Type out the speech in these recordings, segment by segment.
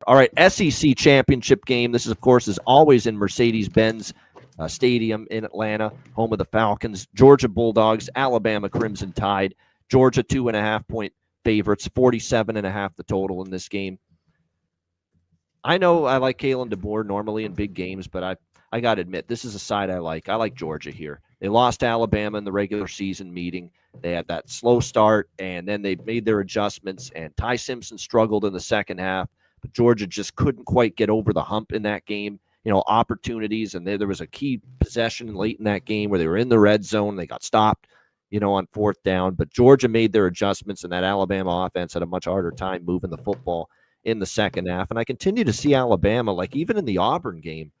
All right, SEC championship game. This is, of course, is always in Mercedes-Benz Stadium in Atlanta, home of the Falcons. Georgia Bulldogs, Alabama Crimson Tide. Georgia 2.5-point favorites, 47.5 the total in this game. I know I like Kalen DeBoer normally in big games, but I got to admit, this is a side I like. I like Georgia here. They lost to Alabama in the regular season meeting. They had that slow start, and then they made their adjustments, and Ty Simpson struggled in the second half, but Georgia just couldn't quite get over the hump in that game. Opportunities, and there was a key possession late in that game where they were in the red zone. They got stopped, on fourth down, but Georgia made their adjustments, and that Alabama offense had a much harder time moving the football in the second half. And I continue to see Alabama, like even in the Auburn game,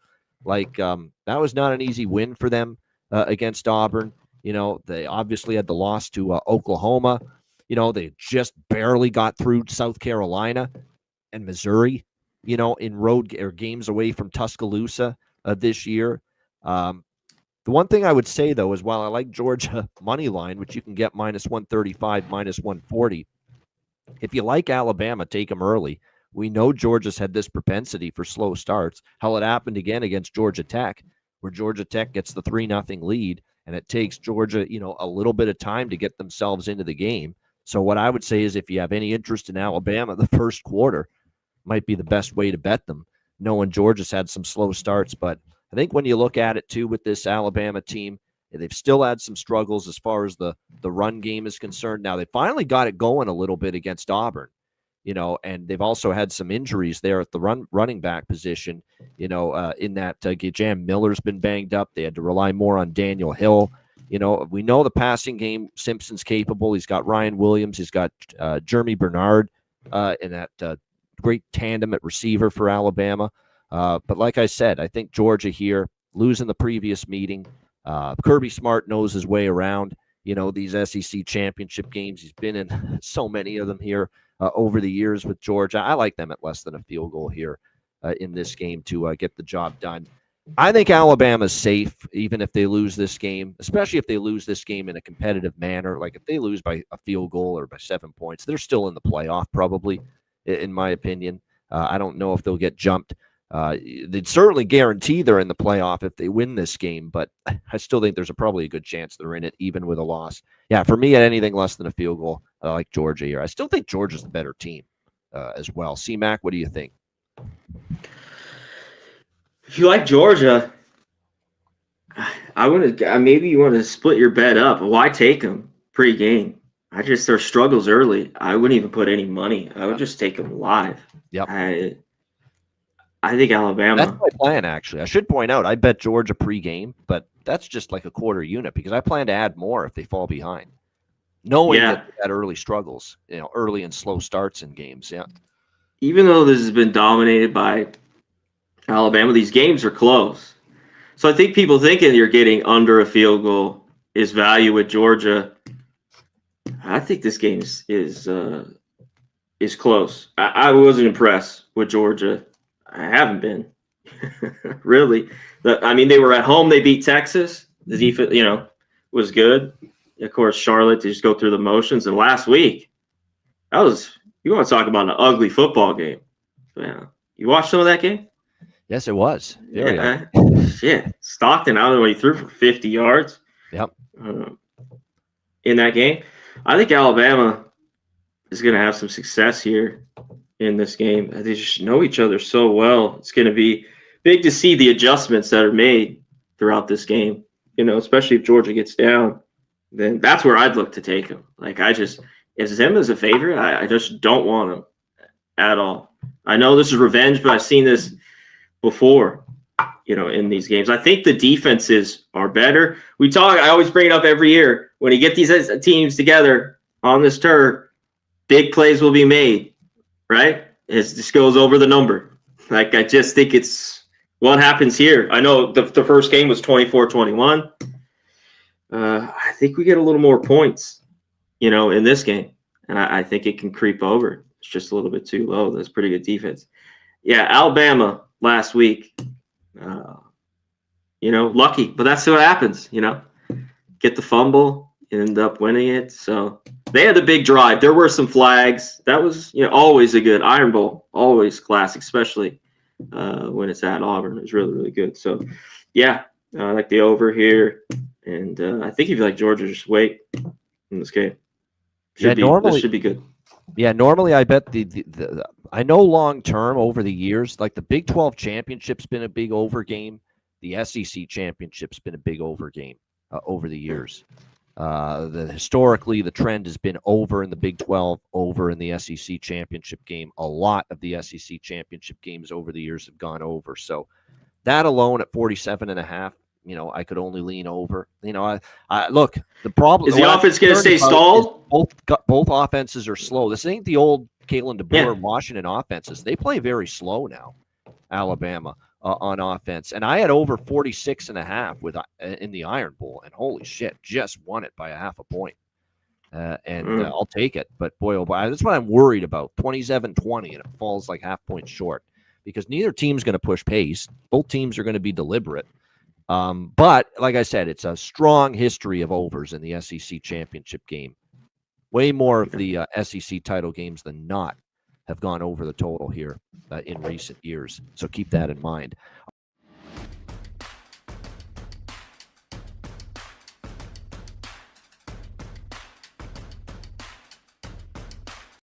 that was not an easy win for them against Auburn. They obviously had the loss to Oklahoma. They just barely got through South Carolina and Missouri, in road or games away from Tuscaloosa this year. The one thing I would say, though, is while I like Georgia money line, which you can get -135, -140, if you like Alabama, take them early. We know Georgia's had this propensity for slow starts. Hell, it happened again against Georgia Tech, where Georgia Tech gets the 3-0 lead, and it takes Georgia, a little bit of time to get themselves into the game. So what I would say is if you have any interest in Alabama, the first quarter might be the best way to bet them, knowing Georgia's had some slow starts. But I think when you look at it, too, with this Alabama team, they've still had some struggles as far as the run game is concerned. Now, they finally got it going a little bit against Auburn, and they've also had some injuries there at the running back position, in that Jam Miller's been banged up. They had to rely more on Daniel Hill. We know the passing game, Simpson's capable. He's got Ryan Williams. He's got Jeremy Bernard in that great tandem at receiver for Alabama. But like I said, I think Georgia here, losing the previous meeting. Kirby Smart knows his way around, these SEC championship games. He's been in so many of them here over the years with Georgia. I like them at less than a field goal here in this game to get the job done. I think Alabama's safe, even if they lose this game, especially if they lose this game in a competitive manner. Like if they lose by a field goal or by 7 points, they're still in the playoff probably, in my opinion. I don't know if they'll get jumped. They'd certainly guarantee they're in the playoff if they win this game, but I still think there's probably a good chance they're in it, even with a loss. Yeah, for me, at anything less than a field goal, I like Georgia here. I still think Georgia's the better team as well. C-Mac, what do you think? If you like Georgia, maybe you want to split your bet up. Why take them pre-game? Their struggles early. I wouldn't even put any money. I would just take them live. Yep. I think Alabama. That's my plan, actually. I should point out, I bet Georgia pre-game, but that's just like a quarter unit because I plan to add more if they fall behind. Knowing that early struggles, early and slow starts in games, yeah. Even though this has been dominated by Alabama, these games are close. So I think people thinking you're getting under a field goal is value with Georgia. I think this game is close. I wasn't impressed with Georgia. I haven't been. Really. They were at home. They beat Texas. The defense, was good. Of course, Charlotte, they just go through the motions. And last week, you want to talk about an ugly football game. Yeah. You watched some of that game? Yes, it was. Yeah. Stockton, I don't know what he threw for 50 yards. Yep. In that game. I think Alabama is going to have some success here in this game. They just know each other so well. It's going to be big to see the adjustments that are made throughout this game, especially if Georgia gets down. Then that's where I'd look to take them. As him as a favorite, I just don't want him at all. I know this is revenge, but I've seen this before, in these games. I think the defenses are better. I always bring it up every year. When you get these teams together on this turf, big plays will be made, right? It just goes over the number. I just think it's what happens here. I know the first game was 24-21. I think we get a little more points, in this game. And I think it can creep over. It's just a little bit too low. That's pretty good defense. Yeah, Alabama last week, lucky. But that's what happens, Get the fumble, end up winning it. So They had the big drive. There were some flags. That was always a good Iron Bowl, always classic, especially when it's at Auburn. It was really, really good. So, yeah, I like the over here. And I think if you like Georgia, just wait in this game. This should be good. Yeah, normally I bet I know long term over the years, like the Big 12 championship's been a big over game. The SEC championship's been a big over game over the years. Historically, the trend has been over in the Big 12, over in the SEC championship game. A lot of the SEC championship games over the years have gone over. So that alone at 47.5, I could only lean over. I look, the problem is the offense going to stay stalled. Both offenses are slow. This ain't the old Kalen DeBoer Washington offenses. They play very slow now. Alabama on offense, and I had over 46.5 in the Iron Bowl, and holy shit, just won it by a half a point. I'll take it. But boy, oh boy, that's what I'm worried about. 27-20, and it falls like half point short because neither team's going to push pace. Both teams are going to be deliberate. But like I said, it's a strong history of overs in the SEC championship game. Way more of the SEC title games than not have gone over the total here in recent years. So keep that in mind.